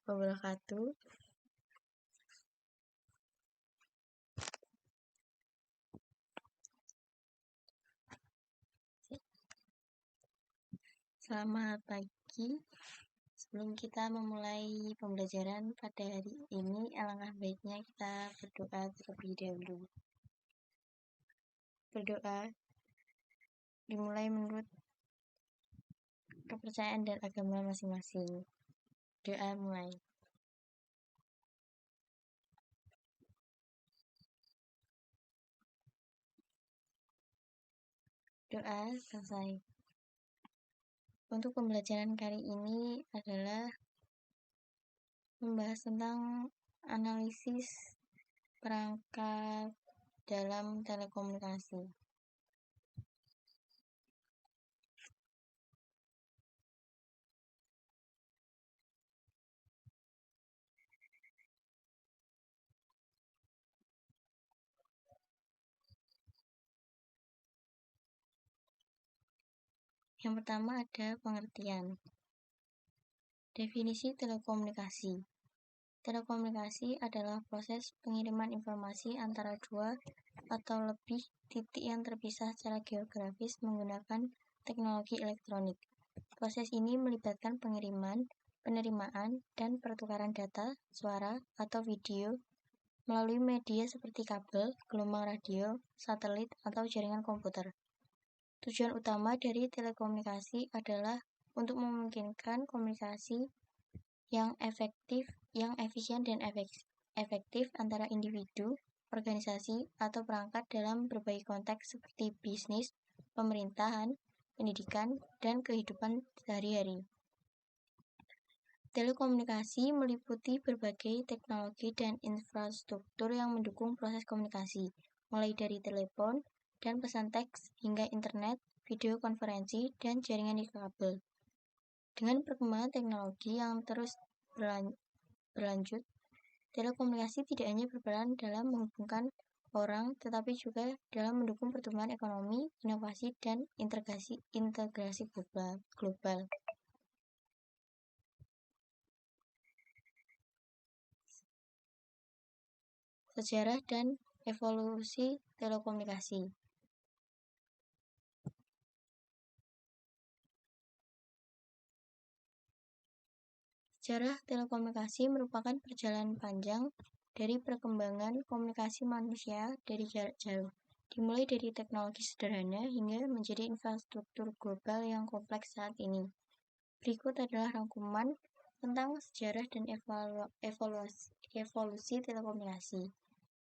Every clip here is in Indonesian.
wabarakatuh. Selamat pagi. Sebelum kita memulai pembelajaran pada hari ini, alangkah baiknya kita berdoa terlebih dahulu. Berdoa dimulai menurut kepercayaan dan agama masing-masing. Doa mulai. Doa selesai. Untuk pembelajaran kali ini adalah membahas tentang analisis perangkat dalam telekomunikasi. Yang pertama ada pengertian. Definisi telekomunikasi. Telekomunikasi adalah proses pengiriman informasi antara dua atau lebih titik yang terpisah secara geografis menggunakan teknologi elektronik. Proses ini melibatkan pengiriman, penerimaan, dan pertukaran data, suara, atau video melalui media seperti kabel, gelombang radio, satelit, atau jaringan komputer. Tujuan utama dari telekomunikasi adalah untuk memungkinkan komunikasi yang efisien dan efektif antara individu, organisasi, atau perangkat dalam berbagai konteks seperti bisnis, pemerintahan, pendidikan, dan kehidupan sehari-hari. Telekomunikasi meliputi berbagai teknologi dan infrastruktur yang mendukung proses komunikasi, mulai dari telepon dan pesan teks hingga internet, video konferensi, dan jaringan kabel. Dengan perkembangan teknologi yang terus berlanjut, telekomunikasi tidak hanya berperan dalam menghubungkan orang, tetapi juga dalam mendukung pertumbuhan ekonomi, inovasi, dan integrasi global. Sejarah dan evolusi telekomunikasi. Sejarah telekomunikasi merupakan perjalanan panjang dari perkembangan komunikasi manusia dari jarak jauh, dimulai dari teknologi sederhana hingga menjadi infrastruktur global yang kompleks saat ini. Berikut adalah rangkuman tentang sejarah dan evolusi telekomunikasi.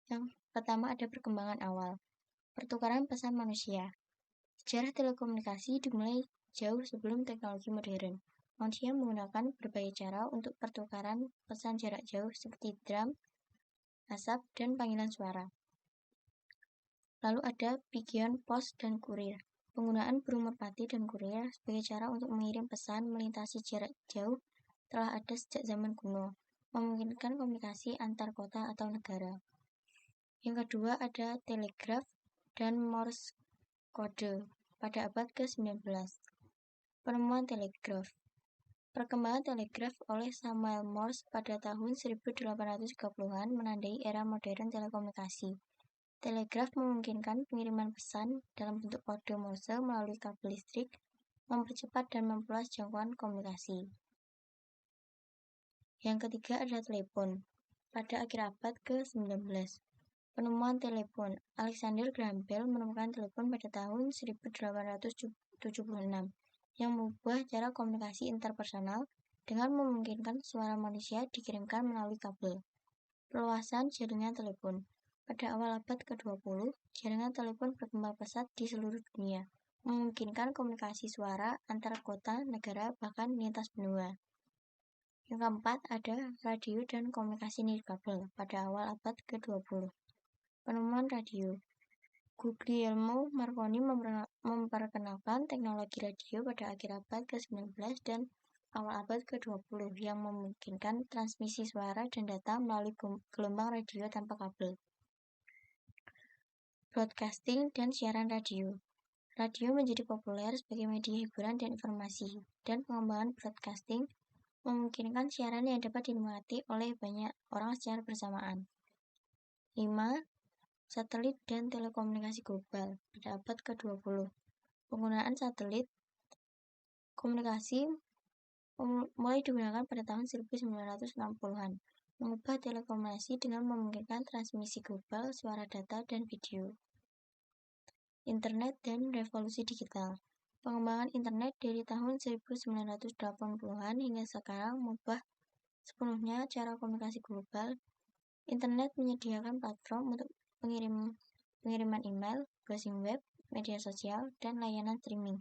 Yang pertama ada perkembangan awal. Pertukaran pesan manusia. Sejarah telekomunikasi dimulai jauh sebelum teknologi modern. Manusia menggunakan berbagai cara untuk pertukaran pesan jarak jauh seperti drum, asap, dan panggilan suara. Lalu ada pigeon, pos, dan kurir. Penggunaan burung merpati dan kurir sebagai cara untuk mengirim pesan melintasi jarak jauh telah ada sejak zaman kuno, memungkinkan komunikasi antar kota atau negara. Yang kedua ada telegraf dan Morse kode pada abad ke-19. Penemuan telegraf. Perkembangan telegraf oleh Samuel Morse pada tahun 1830-an menandai era modern telekomunikasi. Telegraf memungkinkan pengiriman pesan dalam bentuk kode Morse melalui kabel listrik, mempercepat dan memperluas jangkauan komunikasi. Yang ketiga adalah telepon. Pada akhir abad ke-19, penemuan telepon. Alexander Graham Bell menemukan telepon pada tahun 1876 yang mengubah cara komunikasi interpersonal dengan memungkinkan suara manusia dikirimkan melalui kabel. Perluasan jaringan telepon. Pada awal abad ke-20, jaringan telepon berkembang pesat di seluruh dunia, memungkinkan komunikasi suara antar kota, negara, bahkan lintas benua. Yang keempat ada radio dan komunikasi nirkabel pada awal abad ke-20. Penemuan radio. Guglielmo Marconi memperkenalkan teknologi radio pada akhir abad ke-19 dan awal abad ke-20 yang memungkinkan transmisi suara dan data melalui gelombang radio tanpa kabel. Broadcasting dan siaran radio. Radio menjadi populer sebagai media hiburan dan informasi, dan pengembangan broadcasting memungkinkan siaran yang dapat dinikmati oleh banyak orang secara bersamaan. 5. Satelit dan telekomunikasi global pada abad ke-20. Penggunaan satelit komunikasi mulai digunakan pada tahun 1960-an, mengubah telekomunikasi dengan memungkinkan transmisi global suara, data, dan video. Internet dan revolusi digital. Pengembangan internet dari tahun 1980-an hingga sekarang mengubah sepenuhnya cara komunikasi global. Internet menyediakan platform untuk pengiriman email, browsing web, media sosial, dan layanan streaming,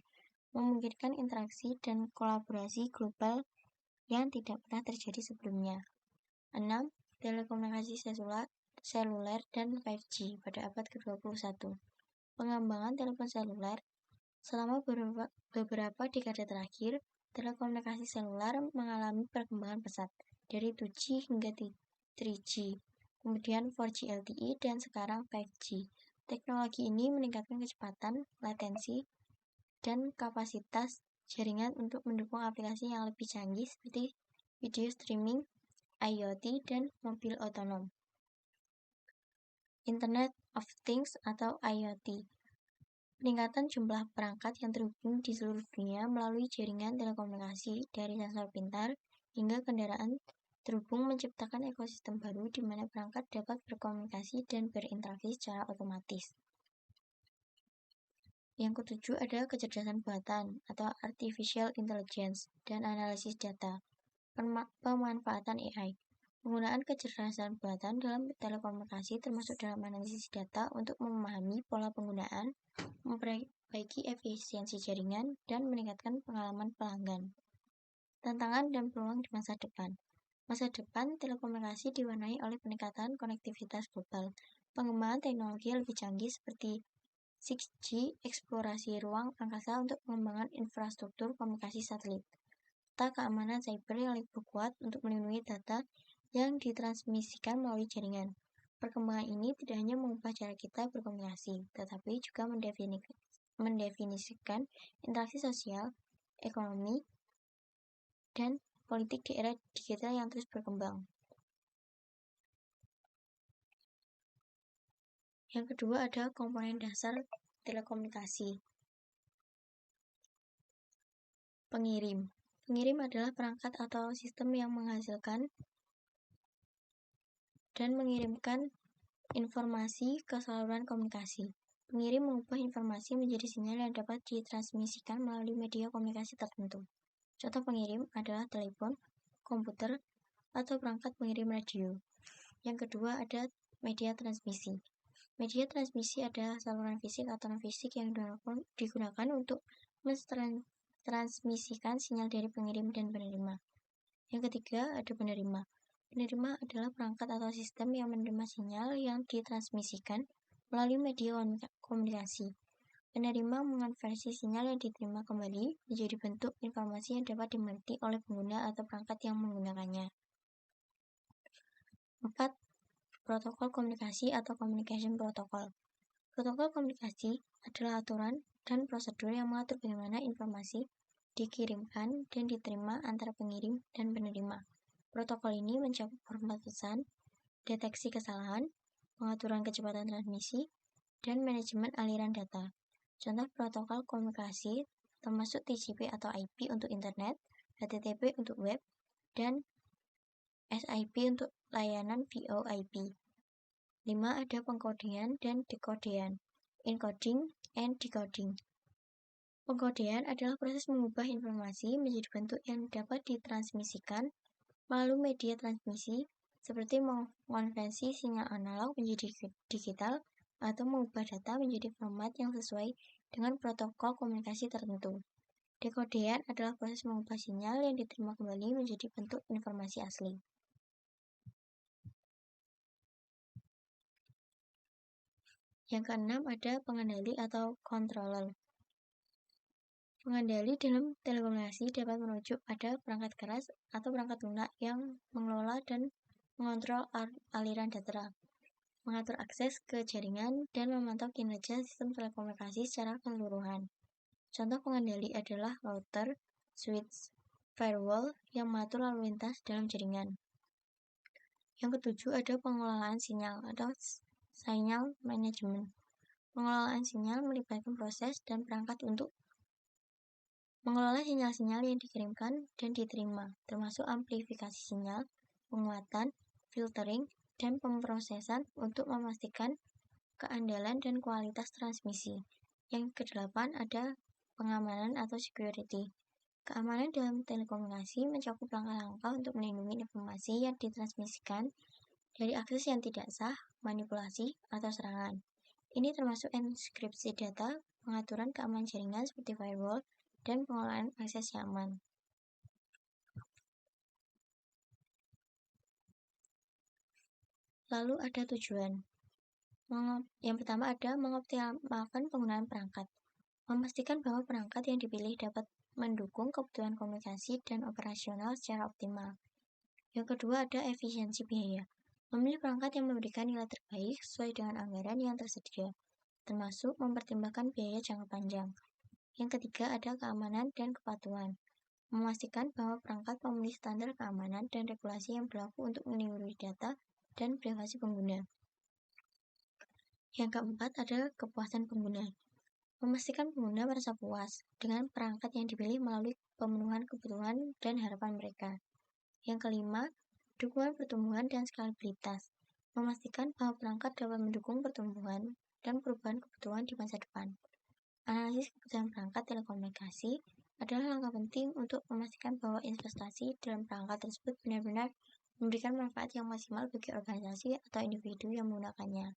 memungkinkan interaksi dan kolaborasi global yang tidak pernah terjadi sebelumnya. 6. Telekomunikasi seluler dan 5G pada abad ke-21. Pengembangan telepon seluler. Selama beberapa dekade terakhir, telekomunikasi seluler mengalami perkembangan pesat, dari 2G hingga 3G, kemudian 4G LTE, dan sekarang 5G. Teknologi ini meningkatkan kecepatan, latensi, dan kapasitas jaringan untuk mendukung aplikasi yang lebih canggih seperti video streaming, IoT, dan mobil otonom. Internet of Things atau IoT. Peningkatan jumlah perangkat yang terhubung di seluruh dunia melalui jaringan telekomunikasi dari sensor pintar hingga kendaraan terhubung menciptakan ekosistem baru di mana perangkat dapat berkomunikasi dan berinteraksi secara otomatis. Yang ketujuh ada kecerdasan buatan atau artificial intelligence dan analisis data. Pemanfaatan AI. Penggunaan kecerdasan buatan dalam telekomunikasi termasuk dalam analisis data untuk memahami pola penggunaan, memperbaiki efisiensi jaringan, dan meningkatkan pengalaman pelanggan. Tantangan dan peluang di masa depan. Masa depan telekomunikasi diwarnai oleh peningkatan konektivitas global, pengembangan teknologi yang lebih canggih seperti 6G, eksplorasi ruang angkasa untuk pengembangan infrastruktur komunikasi satelit, serta keamanan cyber yang lebih kuat untuk melindungi data yang ditransmisikan melalui jaringan. Perkembangan ini tidak hanya mengubah cara kita berkomunikasi, tetapi juga mendefinisikan interaksi sosial, ekonomi, dan politik di era digital yang terus berkembang. Yang kedua ada komponen dasar telekomunikasi. Pengirim. Pengirim adalah perangkat atau sistem yang menghasilkan dan mengirimkan informasi ke saluran komunikasi. Pengirim mengubah informasi menjadi sinyal yang dapat ditransmisikan melalui media komunikasi tertentu. Contoh pengirim adalah telepon, komputer, atau perangkat pengirim radio. Yang kedua ada media transmisi. Media transmisi adalah saluran fisik atau non-fisik yang digunakan untuk mentransmisikan sinyal dari pengirim dan penerima. Yang ketiga ada penerima. Penerima adalah perangkat atau sistem yang menerima sinyal yang ditransmisikan melalui media komunikasi. Penerima mengonversi sinyal yang diterima kembali menjadi bentuk informasi yang dapat dimengerti oleh pengguna atau perangkat yang menggunakannya. 4. Protokol komunikasi atau communication protocol. Protokol komunikasi adalah aturan dan prosedur yang mengatur bagaimana informasi dikirimkan dan diterima antara pengirim dan penerima. Protokol ini mencakup format pesan, deteksi kesalahan, pengaturan kecepatan transmisi, dan manajemen aliran data. Contoh protokol komunikasi termasuk TCP atau IP untuk internet, HTTP untuk web, dan SIP untuk layanan VoIP. 5. Ada pengkodean dan dekodean. Encoding and decoding. Pengkodean adalah proses mengubah informasi menjadi bentuk yang dapat ditransmisikan melalui media transmisi, seperti mengonversi sinyal analog menjadi digital atau mengubah data menjadi format yang sesuai dengan protokol komunikasi tertentu. Dekodean adalah proses mengubah sinyal yang diterima kembali menjadi bentuk informasi asli. Yang keenam ada pengendali atau controller. Pengendali dalam telekomunikasi dapat merujuk pada perangkat keras atau perangkat lunak yang mengelola dan mengontrol aliran data, mengatur akses ke jaringan, dan memantau kinerja sistem telekomunikasi secara keseluruhan. Contoh pengendali adalah router, switch, firewall yang mengatur lalu lintas dalam jaringan. Yang ketujuh ada pengelolaan sinyal atau signal management. Pengelolaan sinyal melibatkan proses dan perangkat untuk mengelola sinyal-sinyal yang dikirimkan dan diterima, termasuk amplifikasi sinyal, penguatan, filtering, dan pemrosesan untuk memastikan keandalan dan kualitas transmisi. Yang kedelapan ada pengamanan atau security. Keamanan dalam telekomunikasi mencakup langkah-langkah untuk melindungi informasi yang ditransmisikan dari akses yang tidak sah, manipulasi, atau serangan. Ini termasuk enkripsi data, pengaturan keamanan jaringan seperti firewall, dan pengelolaan akses yang aman. Lalu ada tujuan. Yang pertama ada mengoptimalkan penggunaan perangkat. Memastikan bahwa perangkat yang dipilih dapat mendukung kebutuhan komunikasi dan operasional secara optimal. Yang kedua ada efisiensi biaya. Memilih perangkat yang memberikan nilai terbaik sesuai dengan anggaran yang tersedia, termasuk mempertimbangkan biaya jangka panjang. Yang ketiga ada keamanan dan kepatuhan. Memastikan bahwa perangkat memenuhi standar keamanan dan regulasi yang berlaku untuk melindungi data dan privasi pengguna. Yang keempat ada kepuasan pengguna. Memastikan pengguna merasa puas dengan perangkat yang dipilih melalui pemenuhan kebutuhan dan harapan mereka. Yang kelima, dukungan pertumbuhan dan skalabilitas. Memastikan bahwa perangkat dapat mendukung pertumbuhan dan perubahan kebutuhan di masa depan. Analisis kebutuhan perangkat telekomunikasi adalah langkah penting untuk memastikan bahwa investasi dalam perangkat tersebut benar-benar memberikan manfaat yang maksimal bagi organisasi atau individu yang menggunakannya.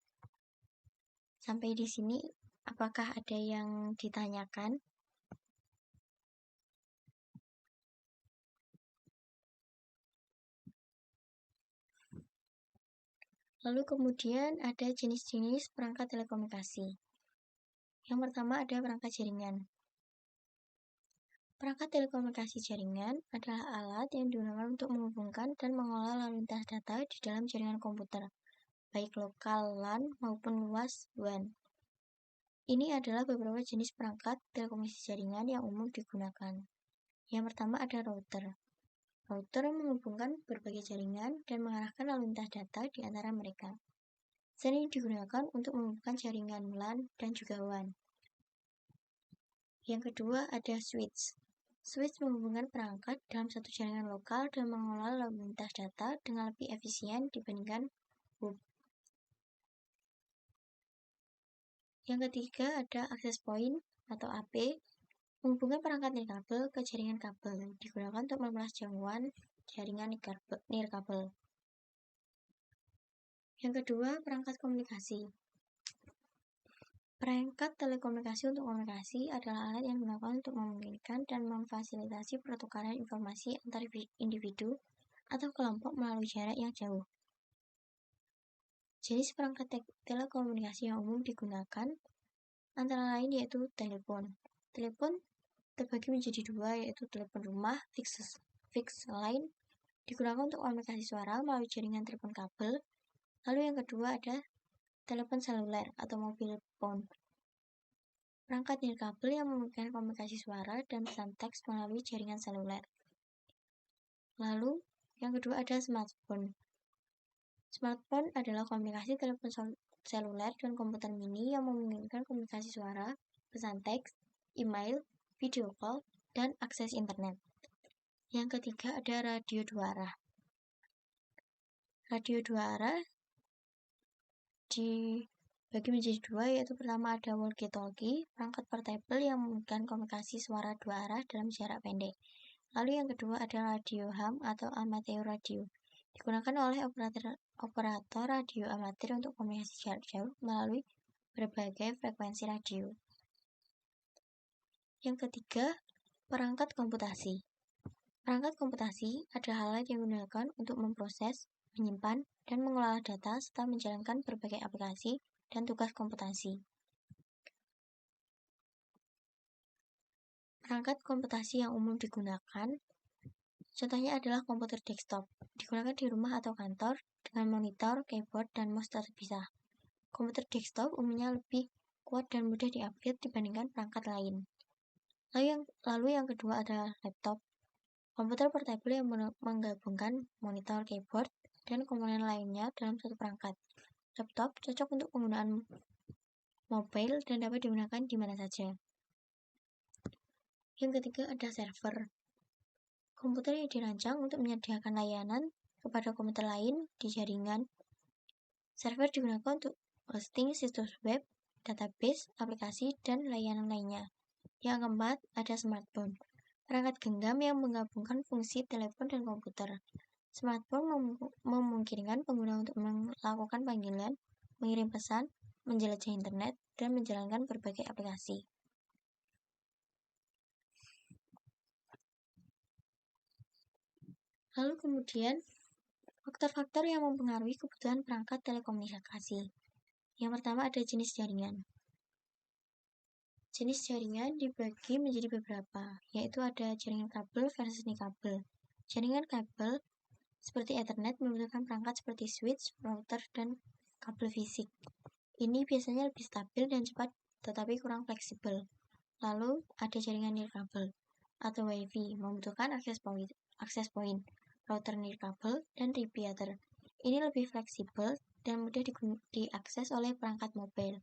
Sampai di sini, apakah ada yang ditanyakan? Lalu kemudian ada jenis-jenis perangkat telekomunikasi. Yang pertama ada perangkat jaringan. Perangkat telekomunikasi jaringan adalah alat yang digunakan untuk menghubungkan dan mengolah lalu lintas data di dalam jaringan komputer, baik lokal LAN maupun luas WAN. Ini adalah beberapa jenis perangkat telekomunikasi jaringan yang umum digunakan. Yang pertama ada router. Router menghubungkan berbagai jaringan dan mengarahkan lalu lintas data di antara mereka. Sering digunakan untuk menghubungkan jaringan LAN dan juga WAN. Yang kedua ada switch. Switch menghubungkan perangkat dalam satu jaringan lokal dan mengolah lalu lintas data dengan lebih efisien dibandingkan hub. Yang ketiga ada access point atau AP. Menghubungkan perangkat nirkabel ke jaringan kabel digunakan untuk memeras jangkauan jaringan nirkabel. Yang kedua, perangkat komunikasi. Perangkat telekomunikasi untuk komunikasi adalah alat yang digunakan untuk memungkinkan dan memfasilitasi pertukaran informasi antar individu atau kelompok melalui jarak yang jauh. Jenis perangkat telekomunikasi yang umum digunakan antara lain yaitu telepon. Telepon terbagi menjadi dua, yaitu telepon rumah, fixed line, digunakan untuk komunikasi suara melalui jaringan telepon kabel. Lalu yang kedua ada telepon seluler atau mobile phone. Perangkat nirkabel yang memungkinkan komunikasi suara dan pesan teks melalui jaringan seluler. Lalu yang kedua ada smartphone. Smartphone adalah komunikasi telepon seluler dan komputer mini yang memungkinkan komunikasi suara, pesan teks, email, video call, dan akses internet. Yang ketiga ada radio dua arah. Radio dua arah dibagi menjadi dua, yaitu pertama ada walkie-talkie, perangkat portable yang memungkinkan komunikasi suara dua arah dalam jarak pendek. Lalu yang kedua ada radio ham atau amateur radio. Digunakan oleh operator radio amatir untuk komunikasi jarak jauh melalui berbagai frekuensi radio. Yang ketiga, perangkat komputasi. Perangkat komputasi adalah alat yang digunakan untuk memproses, menyimpan, dan mengelola data serta menjalankan berbagai aplikasi dan tugas komputasi. Perangkat komputasi yang umum digunakan, contohnya adalah komputer desktop, digunakan di rumah atau kantor dengan monitor, keyboard, dan mouse terpisah. Komputer desktop umumnya lebih kuat dan mudah diupgrade dibandingkan perangkat lain. Lalu yang kedua adalah laptop. Komputer portable yang menggabungkan monitor, keyboard, dan komponen lainnya dalam satu perangkat. Laptop cocok untuk penggunaan mobile dan dapat digunakan di mana saja. Yang ketiga ada server. Komputer yang dirancang untuk menyediakan layanan kepada komputer lain di jaringan. Server digunakan untuk hosting situs web, database, aplikasi, dan layanan lainnya. Yang keempat ada smartphone. Perangkat genggam yang menggabungkan fungsi telepon dan komputer. Smartphone memungkinkan pengguna untuk melakukan panggilan, mengirim pesan, menjelajah internet, dan menjalankan berbagai aplikasi. Lalu kemudian, faktor-faktor yang mempengaruhi kebutuhan perangkat telekomunikasi. Yang pertama ada jenis jaringan. Jenis jaringan dibagi menjadi beberapa, yaitu ada jaringan kabel versus nikabel. Jaringan kabel seperti Ethernet membutuhkan perangkat seperti switch, router, dan kabel fisik. Ini biasanya lebih stabil dan cepat, tetapi kurang fleksibel. Lalu ada jaringan nirkabel atau Wi-Fi membutuhkan akses point, router nirkabel, dan repeater. Ini lebih fleksibel dan mudah diakses oleh perangkat mobile.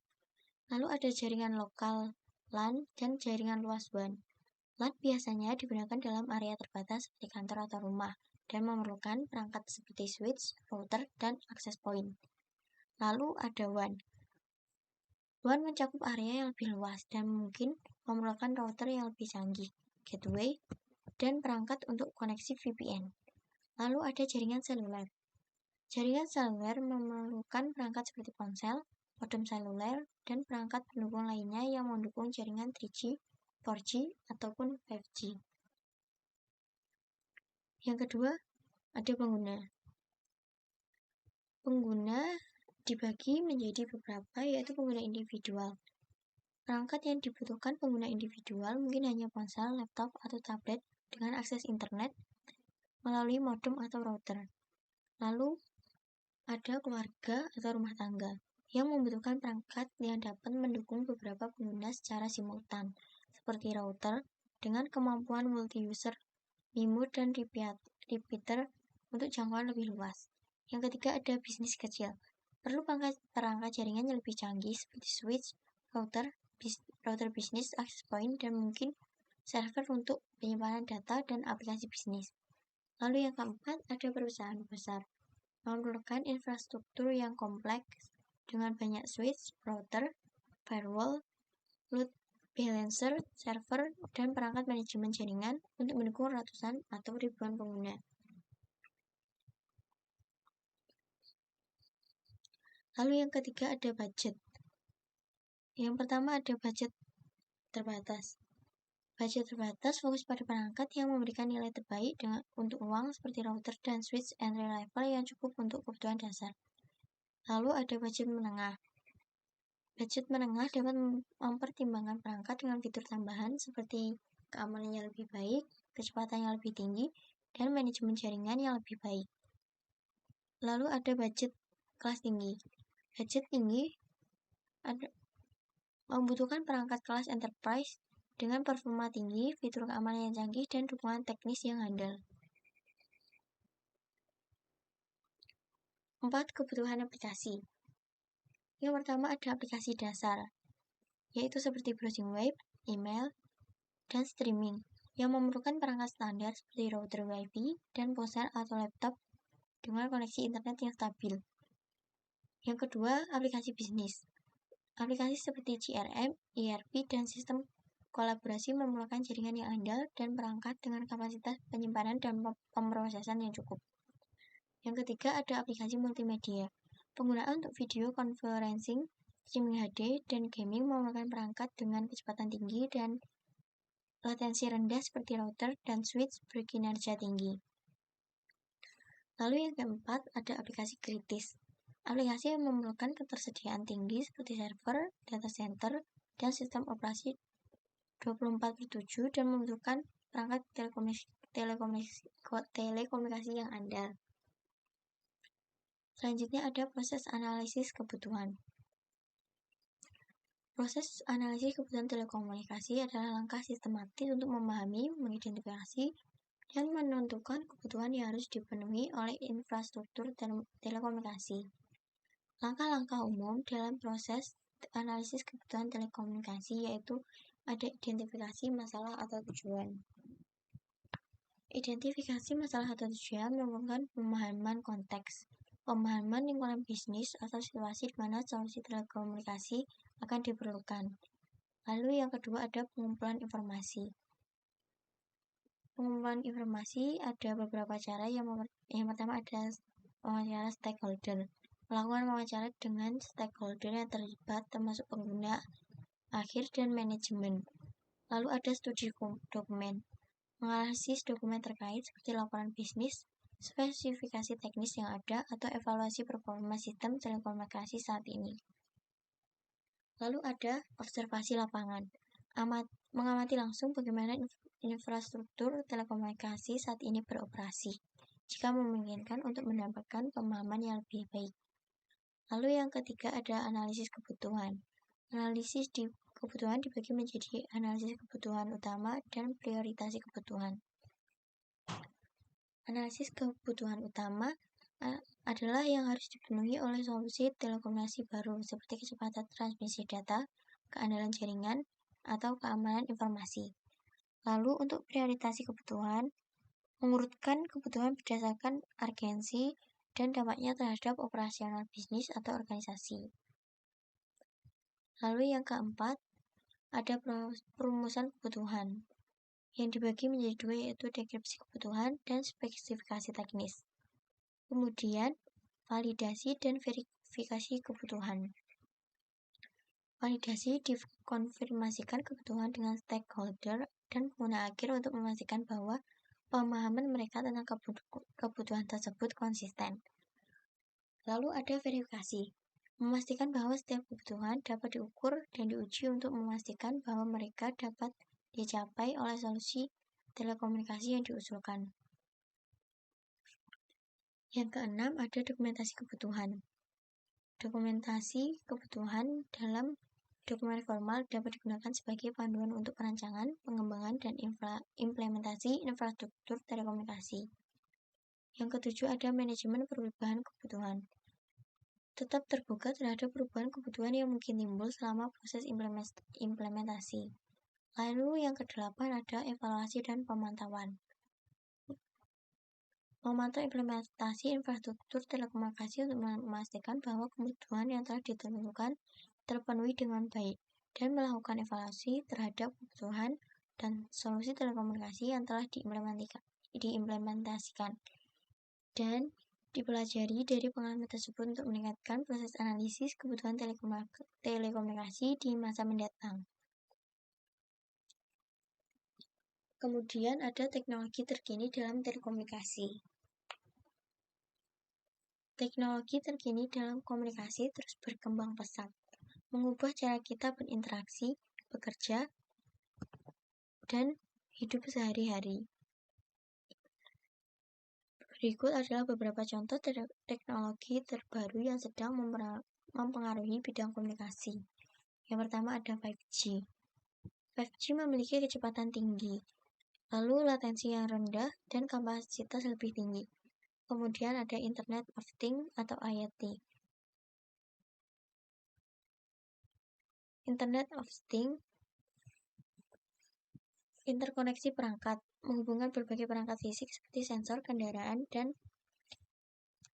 Lalu ada jaringan lokal LAN dan jaringan luas WAN. LAN biasanya digunakan dalam area terbatas seperti kantor atau rumah dan memerlukan perangkat seperti switch, router, dan akses point. Lalu ada WAN. WAN mencakup area yang lebih luas dan mungkin memerlukan router yang lebih canggih, gateway, dan perangkat untuk koneksi VPN. Lalu ada jaringan seluler. Jaringan seluler memerlukan perangkat seperti ponsel, modem seluler, dan perangkat pendukung lainnya yang mendukung jaringan 3G, 4G, ataupun 5G. Yang kedua, ada pengguna. Pengguna dibagi menjadi beberapa, yaitu pengguna individual. Perangkat yang dibutuhkan pengguna individual mungkin hanya ponsel, laptop, atau tablet dengan akses internet melalui modem atau router. Lalu ada keluarga atau rumah tangga yang membutuhkan perangkat yang dapat mendukung beberapa pengguna secara simultan, seperti router dengan kemampuan multi-user, MIMO, dan repeater untuk jangkauan lebih luas. Yang ketiga ada bisnis kecil. Perlu perangkat jaringan yang lebih canggih seperti switch, router bisnis, access point, dan mungkin server untuk penyimpanan data dan aplikasi bisnis. Lalu yang keempat ada perusahaan besar. Memerlukan infrastruktur yang kompleks dengan banyak switch, router, firewall, load balancer, server, dan perangkat manajemen jaringan untuk mendukung ratusan atau ribuan pengguna. Lalu yang ketiga ada budget. Yang pertama ada budget terbatas. Budget terbatas fokus pada perangkat yang memberikan nilai terbaik untuk uang seperti router dan switch and reliable yang cukup untuk kebutuhan dasar. Lalu ada budget menengah. Budget menengah dapat mempertimbangkan perangkat dengan fitur tambahan seperti keamanan yang lebih baik, kecepatan yang lebih tinggi, dan manajemen jaringan yang lebih baik. Lalu ada budget kelas tinggi. Budget tinggi membutuhkan perangkat kelas enterprise dengan performa tinggi, fitur keamanan yang canggih, dan dukungan teknis yang handal. 4. Kebutuhan aplikasi. Yang pertama ada aplikasi dasar, yaitu seperti browsing web, email, dan streaming, yang memerlukan perangkat standar seperti router Wi-Fi dan ponsel atau laptop dengan koneksi internet yang stabil. Yang kedua, aplikasi bisnis. Aplikasi seperti CRM, ERP, dan sistem kolaborasi memerlukan jaringan yang andal dan perangkat dengan kapasitas penyimpanan dan pemrosesan yang cukup. Yang ketiga ada aplikasi multimedia. Penggunaan untuk video conferencing, streaming HD, dan gaming memerlukan perangkat dengan kecepatan tinggi dan latensi rendah seperti router dan switch berkinerja tinggi. Lalu yang keempat ada aplikasi kritis. Aplikasi yang memerlukan ketersediaan tinggi seperti server, data center, dan sistem operasi 24/7 dan membutuhkan perangkat telekomunikasi yang andal. Selanjutnya ada proses analisis kebutuhan. Proses analisis kebutuhan telekomunikasi adalah langkah sistematis untuk memahami, mengidentifikasi, yang menentukan kebutuhan yang harus dipenuhi oleh infrastruktur telekomunikasi. Langkah-langkah umum dalam proses analisis kebutuhan telekomunikasi yaitu ada identifikasi masalah atau tujuan. Identifikasi masalah atau tujuan merupakan pemahaman konteks, pemahaman lingkungan bisnis atau situasi di mana solusi telekomunikasi akan diperlukan. Lalu yang kedua ada pengumpulan informasi. Pengumpulan informasi ada beberapa cara. Yang pertama ada wawancara stakeholder. Melakukan wawancara dengan stakeholder yang terlibat termasuk pengguna akhir dan manajemen. Lalu ada studi dokumen. Menganalisis dokumen terkait seperti laporan bisnis, spesifikasi teknis yang ada, atau evaluasi performa sistem telekomunikasi saat ini. Lalu ada observasi lapangan. Mengamati langsung bagaimana infrastruktur telekomunikasi saat ini beroperasi, jika memungkinkan untuk mendapatkan pemahaman yang lebih baik. Lalu yang ketiga ada analisis kebutuhan. Analisis kebutuhan dibagi menjadi analisis kebutuhan utama dan prioritasi kebutuhan. Analisis kebutuhan utama adalah yang harus dipenuhi oleh solusi telekomunikasi baru seperti kecepatan transmisi data, keandalan jaringan, atau keamanan informasi. Lalu untuk prioritasi kebutuhan, mengurutkan kebutuhan berdasarkan urgensi dan dampaknya terhadap operasional bisnis atau organisasi. Lalu yang keempat, ada perumusan kebutuhan yang dibagi menjadi dua, yaitu deskripsi kebutuhan dan spesifikasi teknis. Kemudian, validasi dan verifikasi kebutuhan. Validasi dikonfirmasikan kebutuhan dengan stakeholder dan pengguna akhir untuk memastikan bahwa pemahaman mereka tentang kebutuhan tersebut konsisten. Lalu ada verifikasi, memastikan bahwa setiap kebutuhan dapat diukur dan diuji untuk memastikan bahwa mereka dapat dicapai oleh solusi telekomunikasi yang diusulkan. Yang keenam ada dokumentasi kebutuhan. Dokumentasi kebutuhan dalam dokumen formal dapat digunakan sebagai panduan untuk perancangan, pengembangan, dan implementasi infrastruktur telekomunikasi. Yang ketujuh ada manajemen perubahan kebutuhan. Tetap terbuka terhadap perubahan kebutuhan yang mungkin timbul selama proses implementasi. Lalu yang kedelapan ada evaluasi dan pemantauan. Memantau implementasi infrastruktur telekomunikasi untuk memastikan bahwa kebutuhan yang telah ditentukan terpenuhi dengan baik dan melakukan evaluasi terhadap kebutuhan dan solusi telekomunikasi yang telah diimplementasikan dan dipelajari dari pengalaman tersebut untuk meningkatkan proses analisis kebutuhan telekomunikasi di masa mendatang. Kemudian ada teknologi terkini dalam telekomunikasi. Teknologi terkini dalam komunikasi terus berkembang pesat, mengubah cara kita berinteraksi, bekerja, dan hidup sehari-hari. Berikut adalah beberapa contoh teknologi terbaru yang sedang mempengaruhi bidang komunikasi. Yang pertama ada 5G. 5G memiliki kecepatan tinggi, lalu latensi yang rendah dan kapasitas lebih tinggi. Kemudian ada Internet of Things atau IoT. Internet of Things, interkoneksi perangkat, menghubungkan berbagai perangkat fisik seperti sensor, kendaraan, dan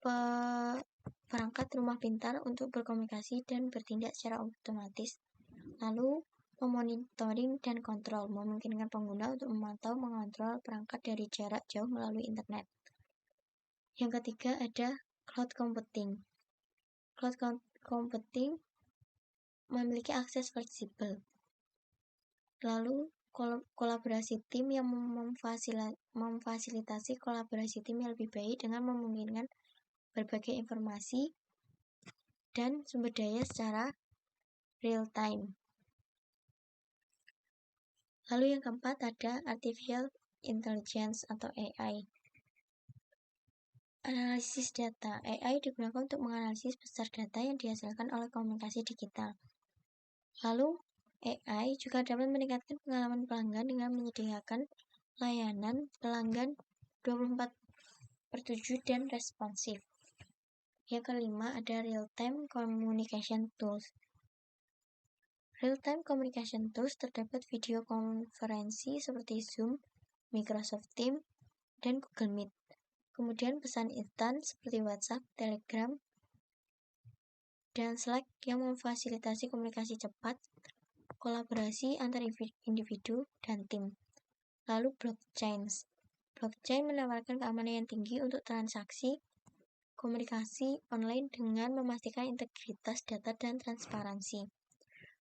perangkat rumah pintar untuk berkomunikasi dan bertindak secara otomatis. Lalu, memonitoring dan kontrol, memungkinkan pengguna untuk memantau mengontrol perangkat dari jarak jauh melalui internet. Yang ketiga ada cloud computing. Cloud computing memiliki akses fleksibel. Lalu, kolaborasi tim yang memfasilitasi kolaborasi tim yang lebih baik dengan memungkinkan berbagai informasi dan sumber daya secara real time. Lalu yang keempat ada Artificial Intelligence atau AI. Analisis data. AI digunakan untuk menganalisis besar data yang dihasilkan oleh komunikasi digital. Lalu, AI juga dapat meningkatkan pengalaman pelanggan dengan menyediakan layanan pelanggan 24/7 dan responsif. Yang kelima ada real-time communication tools. Real-time communication tools terdapat video konferensi seperti Zoom, Microsoft Teams, dan Google Meet. Kemudian pesan instan seperti WhatsApp, Telegram, dan Slack yang memfasilitasi komunikasi cepat, kolaborasi antar individu dan tim. Lalu blockchain. Blockchain menawarkan keamanan yang tinggi untuk transaksi komunikasi online dengan memastikan integritas data dan transparansi.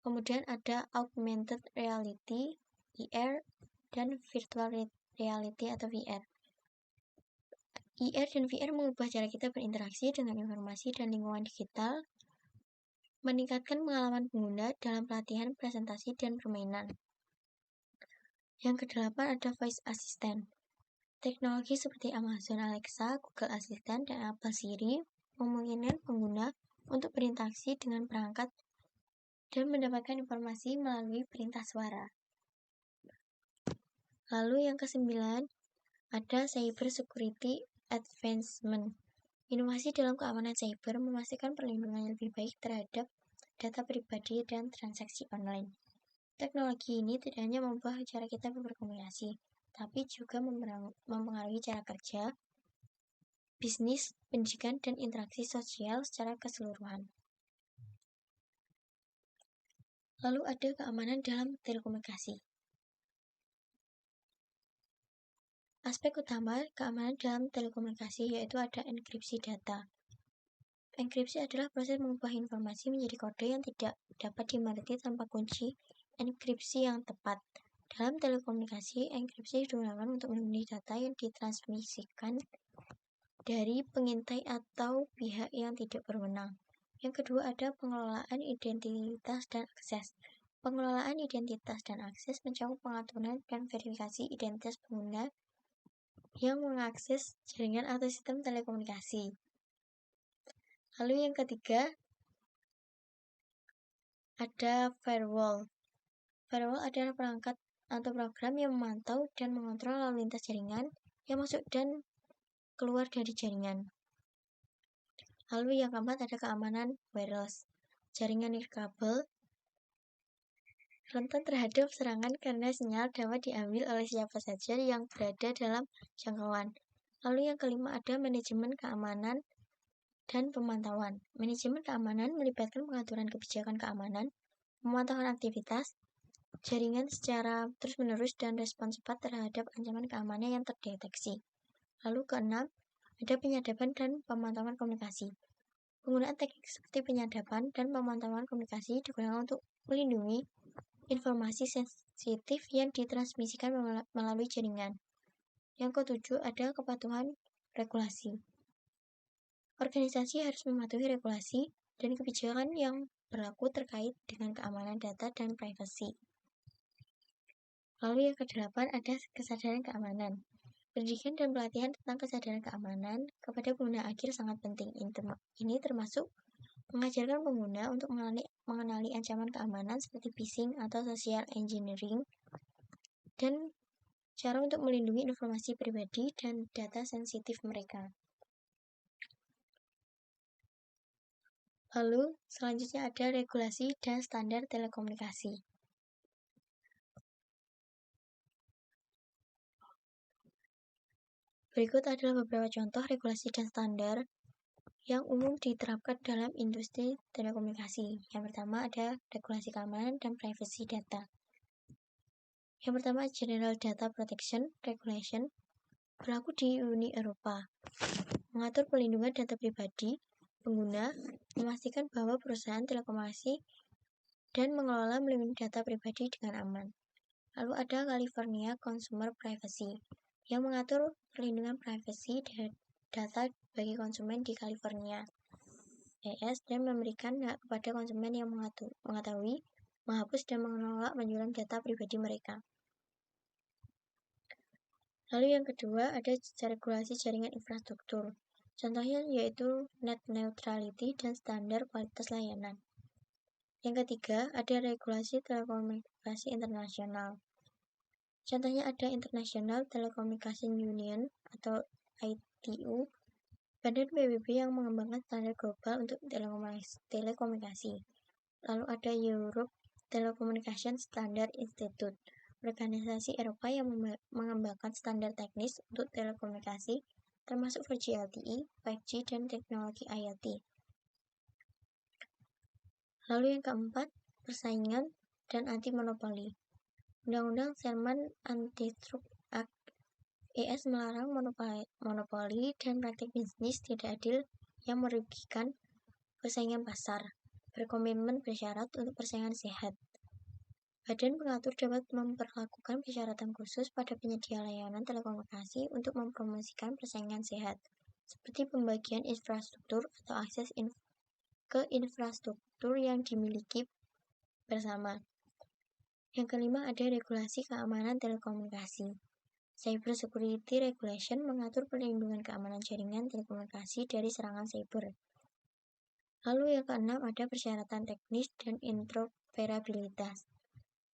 Kemudian ada augmented reality, AR, dan virtual reality atau VR. AR dan VR mengubah cara kita berinteraksi dengan informasi dan lingkungan digital, meningkatkan pengalaman pengguna dalam pelatihan, presentasi, dan permainan. Yang kedelapan ada voice assistant. Teknologi seperti Amazon Alexa, Google Assistant, dan Apple Siri memungkinkan pengguna untuk berinteraksi dengan perangkat dan mendapatkan informasi melalui perintah suara. Lalu yang kesembilan ada cyber security advancement. Inovasi dalam keamanan cyber memastikan perlindungan yang lebih baik terhadap data pribadi dan transaksi online. Teknologi ini tidak hanya mengubah cara kita berkomunikasi, tapi juga mempengaruhi cara kerja, bisnis, pendidikan, dan interaksi sosial secara keseluruhan. Lalu ada keamanan dalam telekomunikasi. Aspek utama keamanan dalam telekomunikasi yaitu ada enkripsi data. Enkripsi adalah proses mengubah informasi menjadi kode yang tidak dapat dimengerti tanpa kunci enkripsi yang tepat. Dalam telekomunikasi, enkripsi digunakan untuk melindungi data yang ditransmisikan dari pengintai atau pihak yang tidak berwenang. Yang kedua ada pengelolaan identitas dan akses. Pengelolaan identitas dan akses mencakup pengaturan dan verifikasi identitas pengguna yang mengakses jaringan atau sistem telekomunikasi. Lalu yang ketiga ada firewall. Firewall adalah perangkat atau program yang memantau dan mengontrol lalu lintas jaringan yang masuk dan keluar dari jaringan. Lalu yang keempat ada keamanan wireless. Jaringan nirkabel rentan terhadap serangan karena sinyal dapat diambil oleh siapa saja yang berada dalam jangkauan. Lalu yang kelima ada manajemen keamanan dan pemantauan. Manajemen keamanan melibatkan pengaturan kebijakan keamanan, pemantauan aktivitas jaringan secara terus-menerus dan respon cepat terhadap ancaman keamanan yang terdeteksi. Lalu keenam, ada penyadapan dan pemantauan komunikasi. Penggunaan teknik seperti penyadapan dan pemantauan komunikasi digunakan untuk melindungi informasi sensitif yang ditransmisikan melalui jaringan. Yang ketujuh, ada kepatuhan regulasi. Organisasi harus mematuhi regulasi dan kebijakan yang berlaku terkait dengan keamanan data dan privasi. Lalu yang kedelapan ada kesadaran keamanan. Pendidikan dan pelatihan tentang kesadaran keamanan kepada pengguna akhir sangat penting. Ini termasuk mengajarkan pengguna untuk mengenali ancaman keamanan seperti phishing atau social engineering dan cara untuk melindungi informasi pribadi dan data sensitif mereka. Lalu selanjutnya ada regulasi dan standar telekomunikasi. Berikut adalah beberapa contoh regulasi dan standar yang umum diterapkan dalam industri telekomunikasi. Yang pertama ada regulasi keamanan dan privasi data. Yang pertama General Data Protection Regulation berlaku di Uni Eropa, mengatur perlindungan data pribadi pengguna, memastikan bahwa perusahaan telekomunikasi dan mengelola melindungi data pribadi dengan aman. Lalu ada California Consumer Privacy yang mengatur perlindungan privasi data bagi konsumen di California, US, dan memberikan hak kepada konsumen yang mengetahui, menghapus, dan menolak penjualan data pribadi mereka. Lalu yang kedua ada regulasi jaringan infrastruktur. Contohnya yaitu net neutrality dan standar kualitas layanan. Yang ketiga ada regulasi telekomunikasi internasional. Contohnya ada International Telecommunication Union atau ITU, badan PBB yang mengembangkan standar global untuk telekomunikasi. Lalu ada Europe Telecommunication Standard Institute, organisasi Eropa yang mengembangkan standar teknis untuk telekomunikasi, termasuk 4G LTE, 5G, dan teknologi IoT. Lalu yang keempat, persaingan dan anti-monopoli. Undang-Undang Sherman Antitrust Act (ES) melarang monopoli dan praktik bisnis tidak adil yang merugikan persaingan pasar, berkomitmen bersyarat untuk persaingan sehat. Badan pengatur dapat memperlakukan persyaratan khusus pada penyedia layanan telekomunikasi untuk mempromosikan persaingan sehat, seperti pembagian infrastruktur atau akses ke infrastruktur yang dimiliki bersama. Yang kelima ada regulasi keamanan telekomunikasi. Cyber Security Regulation mengatur perlindungan keamanan jaringan telekomunikasi dari serangan cyber. Lalu yang keenam ada persyaratan teknis dan interoperabilitas.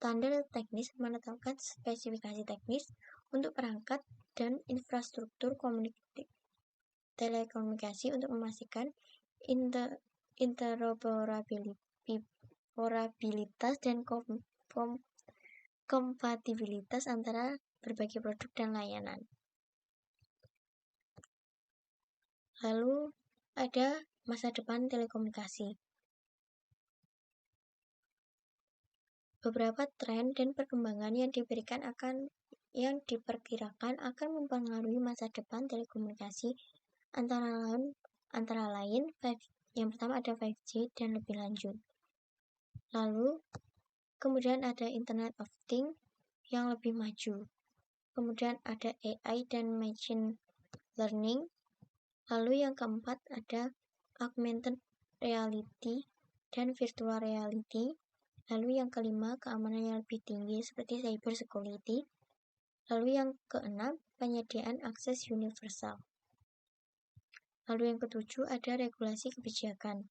Standar teknis menetapkan spesifikasi teknis untuk perangkat dan infrastruktur telekomunikasi untuk memastikan interoperabilitas dan kompatibilitas antara berbagai produk dan layanan. Lalu ada masa depan telekomunikasi. Beberapa tren dan perkembangan yang diperkirakan akan mempengaruhi masa depan telekomunikasi, antara lain yang pertama ada 5G dan lebih lanjut. Lalu kemudian ada Internet of Things yang lebih maju. Kemudian ada AI dan machine learning. Lalu yang keempat ada augmented reality dan virtual reality. Lalu yang kelima keamanan yang lebih tinggi seperti cyber security. Lalu yang keenam penyediaan akses universal. Lalu yang ketujuh ada regulasi kebijakan.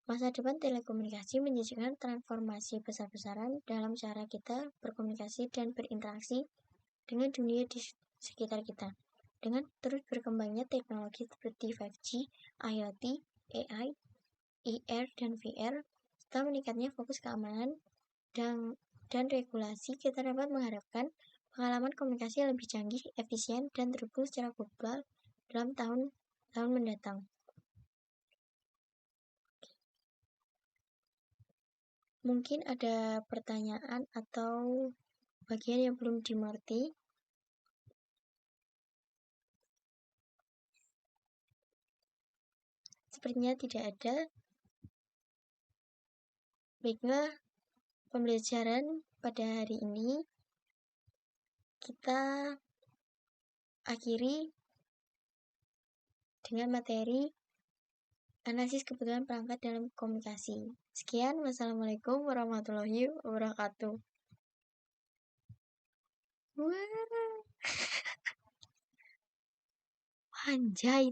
Masa depan telekomunikasi menjadikan transformasi besar-besaran dalam cara kita berkomunikasi dan berinteraksi dengan dunia di sekitar kita. Dengan terus berkembangnya teknologi seperti 5G, IoT, AI, IR, dan VR, serta meningkatnya fokus keamanan dan regulasi, kita dapat mengharapkan pengalaman komunikasi yang lebih canggih, efisien, dan terhubung secara global dalam tahun mendatang. Mungkin ada pertanyaan atau bagian yang belum dimengerti. Sepertinya tidak ada. Baiklah, pembelajaran pada hari ini kita akhiri dengan materi analisis kebutuhan perangkat dalam komunikasi. Sekian, wassalamualaikum warahmatullahi wabarakatuh. Anjay.